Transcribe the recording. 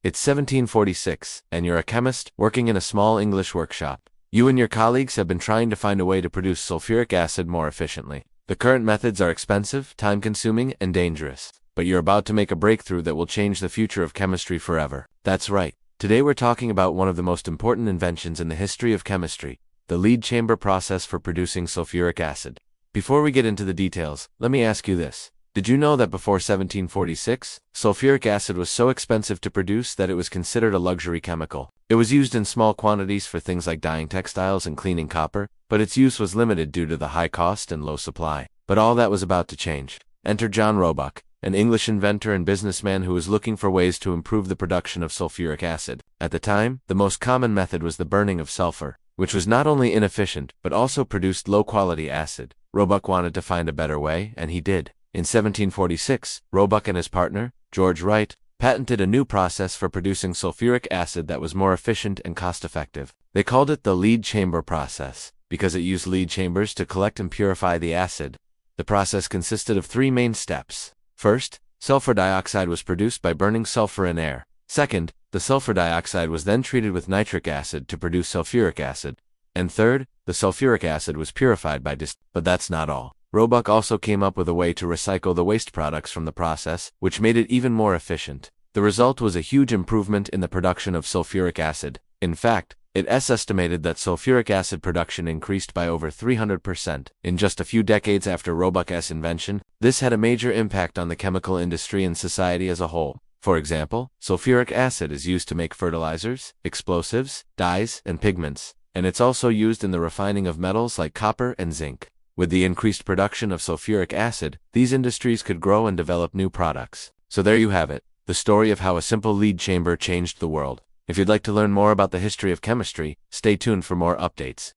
It's 1746, and you're a chemist working in a small English workshop. You and your colleagues have been trying to find a way to produce sulfuric acid more efficiently. The current methods are expensive, time-consuming, and dangerous. But you're about to make a breakthrough that will change the future of chemistry forever. That's right. Today we're talking about one of the most important inventions in the history of chemistry, the lead chamber process for producing sulfuric acid. Before we get into the details, let me ask you this. Did you know that before 1746, sulfuric acid was so expensive to produce that it was considered a luxury chemical? It was used in small quantities for things like dyeing textiles and cleaning copper, but its use was limited due to the high cost and low supply. But all that was about to change. Enter John Roebuck, an English inventor and businessman who was looking for ways to improve the production of sulfuric acid. At the time, the most common method was the burning of sulfur, which was not only inefficient but also produced low-quality acid. Roebuck wanted to find a better way, and he did. In 1746, Roebuck and his partner, George Wright, patented a new process for producing sulfuric acid that was more efficient and cost-effective. They called it the lead chamber process, because it used lead chambers to collect and purify the acid. The process consisted of three main steps. First, sulfur dioxide was produced by burning sulfur in air. Second, the sulfur dioxide was then treated with nitric acid to produce sulfuric acid. And third, the sulfuric acid was purified by distillation. But that's not all. Roebuck also came up with a way to recycle the waste products from the process, which made it even more efficient. The result was a huge improvement in the production of sulfuric acid. In fact, it is estimated that sulfuric acid production increased by over 300% in just a few decades after Roebuck's invention. This had a major impact on the chemical industry and society as a whole. For example, sulfuric acid is used to make fertilizers, explosives, dyes, and pigments, and it's also used in the refining of metals like copper and zinc. With the increased production of sulfuric acid, these industries could grow and develop new products. So there you have it, the story of how a simple lead chamber changed the world. If you'd like to learn more about the history of chemistry, stay tuned for more updates.